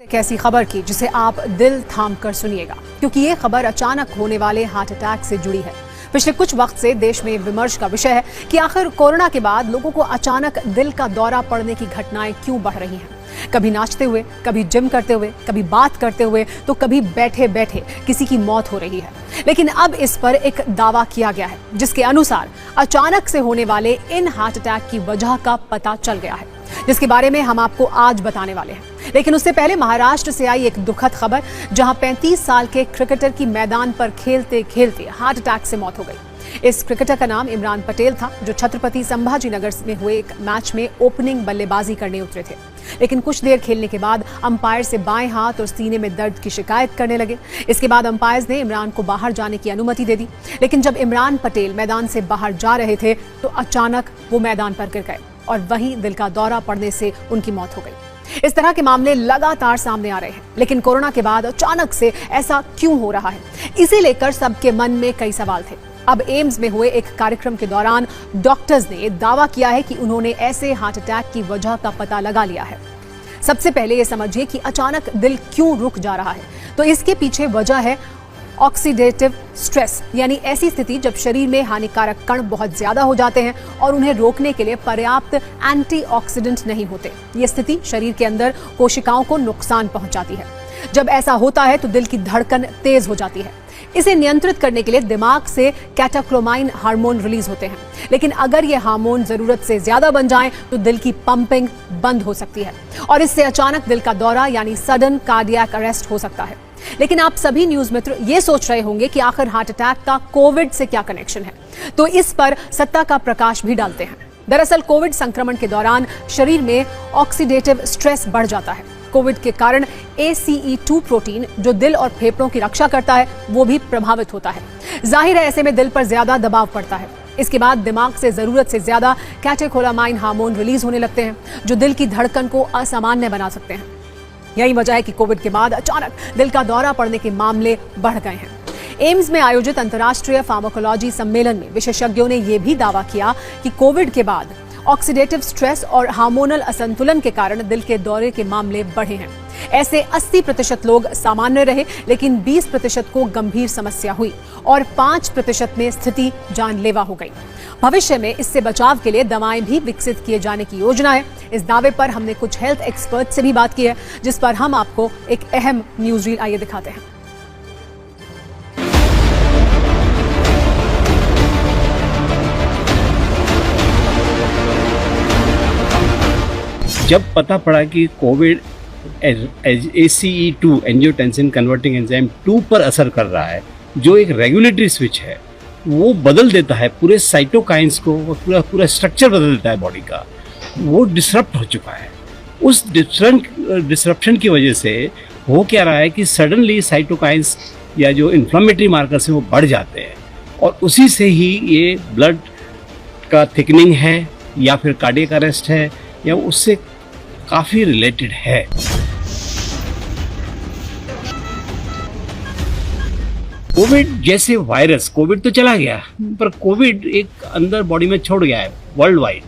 एक ऐसी खबर की जिसे आप दिल थाम कर सुनिएगा, क्योंकि ये खबर अचानक होने वाले हार्ट अटैक से जुड़ी है। पिछले कुछ वक्त से देश में विमर्श का विषय है कि आखिर कोरोना के बाद लोगों को अचानक दिल का दौरा पड़ने की घटनाएं क्यों बढ़ रही हैं। कभी नाचते हुए, कभी जिम करते हुए, कभी बात करते हुए, तो कभी बैठे बैठे किसी की मौत हो रही है। लेकिन अब इस पर एक दावा किया गया है, जिसके अनुसार अचानक से होने वाले इन हार्ट अटैक की वजह का पता चल गया है, जिसके बारे में हम आपको आज बताने वाले हैं। लेकिन उससे पहले महाराष्ट्र से आई एक दुखद खबर, जहां 35 साल के क्रिकेटर की मैदान पर खेलते खेलते हार्ट अटैक से मौत हो गई। इस क्रिकेटर का नाम इमरान पटेल था, जो छत्रपति संभाजीनगर में हुए एक मैच में ओपनिंग बल्लेबाजी करने उतरे थे। लेकिन कुछ देर खेलने के बाद अंपायर से बाएं हाथ और सीने में दर्द की शिकायत करने लगे। इसके बाद अंपायर्स ने इमरान को बाहर जाने की अनुमति दे दी। लेकिन जब इमरान पटेल मैदान से बाहर जा रहे थे तो अचानक वो मैदान पर गिर गए और वहीं दिल का दौरा पड़ने से उनकी मौत हो गई। इस तरह के मामले लगातार सामने आ रहे हैं, लेकिन कोरोना के बाद अचानक से ऐसा क्यों हो रहा है, इसे लेकर सबके मन में कई सवाल थे। अब एम्स में हुए एक कार्यक्रम के दौरान डॉक्टर्स ने दावा किया है कि उन्होंने ऐसे हार्ट अटैक की वजह का पता लगा लिया है। सबसे पहले ये समझिए कि अचानक दिल क्यों रुक जा रहा है। तो इसके पीछे वजह है ऑक्सीडेटिव स्ट्रेस, यानी ऐसी स्थिति जब शरीर में हानिकारक कण बहुत ज्यादा हो जाते हैं और उन्हें रोकने के लिए पर्याप्त एंटीऑक्सीडेंट नहीं होते। ये स्थिति शरीर के अंदर कोशिकाओं को नुकसान पहुंचाती है। जब ऐसा होता है तो दिल की धड़कन तेज हो जाती है। इसे नियंत्रित करने के लिए दिमाग से कैटाक्लोमाइन हार्मोन रिलीज होते हैं, लेकिन अगर ये हार्मोन जरूरत से ज्यादा बन जाएं तो दिल की पंपिंग बंद हो सकती है और इससे अचानक दिल का दौरा यानी सडन कार्डियक अरेस्ट हो सकता है। लेकिन आप सभी न्यूज मित्र ये सोच रहे होंगे कि आखिर हार्ट अटैक का कोविड से क्या कनेक्शन है, तो इस पर सत्ता का प्रकाश भी डालते हैं। दरअसल कोविड संक्रमण के दौरान शरीर में ऑक्सीडेटिव स्ट्रेस बढ़ जाता है। कोविड के कारण ACE2 प्रोटीन, जो दिल और फेफड़ों की रक्षा करता है, वो भी प्रभावित होता है। जाहिर है, ऐसे में दिल पर ज्यादा दबाव पड़ता है। इसके बाद दिमाग से जरूरत से ज्यादा कैटेकोलामाइन हार्मोन रिलीज होने लगते हैं, जो दिल की धड़कन को असामान्य बना सकते हैं। यही वजह है कि कोविड के बाद अचानक दिल का दौरा पड़ने के मामले बढ़ गए हैं। एम्स में आयोजित अंतर्राष्ट्रीय फार्माकोलॉजी सम्मेलन में विशेषज्ञों ने यह भी दावा किया कि कोविड के बाद ऑक्सीडेटिव स्ट्रेस और हार्मोनल असंतुलन के कारण दिल के दौरे के मामले बढ़े हैं। ऐसे 80% लोग सामान्य रहे, लेकिन 20% को गंभीर समस्या हुई और 5% में स्थिति जानलेवा हो गई। भविष्य में इससे बचाव के लिए दवाएं भी विकसित किए जाने की योजना है। इस दावे पर हमने कुछ हेल्थ एक्सपर्ट से भी बात की है, जिस पर हम आपको एक अहम न्यूज रील आइए दिखाते हैं। जब पता पड़ा कि Covid ACE2 angiotensin converting enzyme 2 पर असर कर रहा है, जो एक रेगुलेटरी स्विच है, वो बदल देता है पूरे साइटोकाइंस को, पूरा स्ट्रक्चर बदल देता है बॉडी का, वो डिसरप्ट हो चुका है। उस डिसरप्शन की वजह से हो क्या रहा है कि सडनली साइटोकाइंस या जो इन्फ्लेमेटरी मार्कर्स हैं वो बढ़ जाते हैं, और उसी से ही ये ब्लड का थिकनिंग है या फिर कार्डियक अरेस्ट है या उससे काफी रिलेटेड है। कोविड जैसे वायरस, कोविड तो चला गया, पर कोविड एक अंदर बॉडी में छोड़ गया है वर्ल्ड वाइड,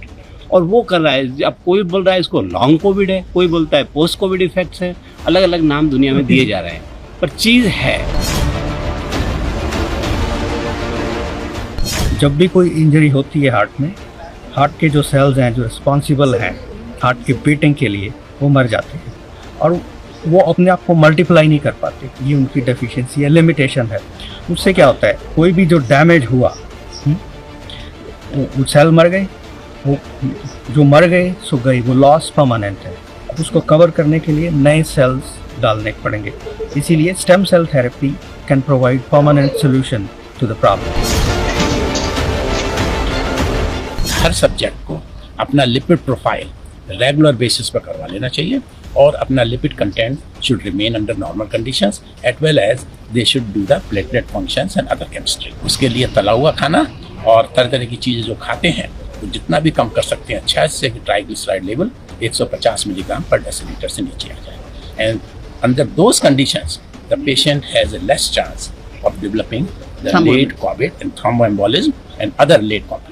और वो कर रहा है। अब कोई बोल रहा है इसको लॉन्ग कोविड है, कोई बोलता है पोस्ट कोविड इफेक्ट्स है, अलग अलग नाम दुनिया में दिए जा रहे हैं, पर चीज है। जब भी कोई इंजरी होती है हार्ट में, हार्ट के जो सेल्स हैं जो रिस्पॉन्सिबल हैं हार्ट की बीटिंग के लिए, वो मर जाते हैं और वो अपने आप को मल्टीप्लाई नहीं कर पाते। ये उनकी डेफिशिएंसी है, लिमिटेशन है। उससे क्या होता है, कोई भी जो डैमेज हुआ, वो सेल मर गए, वो जो मर गए सो गए, वो लॉस परमानेंट है। अब उसको कवर करने के लिए नए सेल्स डालने पड़ेंगे। इसीलिए stem cell therapy can provide permanent solution to the problem. हर सब्जेक्ट को अपना लिपिड प्रोफाइल रेगुलर बेसिस पर करवा लेना चाहिए, और अपना lipid content should remain under normal conditions, at well as they should do the platelet functions and other chemistry. उसके लिए तला हुआ खाना और तरह तरह की चीज़ें जो खाते हैं वो जितना भी कम कर सकते हैं अच्छा है, इससे ट्राइग्लिसराइड लेवल 150 मिलीग्राम पर डेसीलीटर से नीचे आ जाए। And under those conditions the patient has a less chance of developing the late COVID and thromboembolism and other late complications.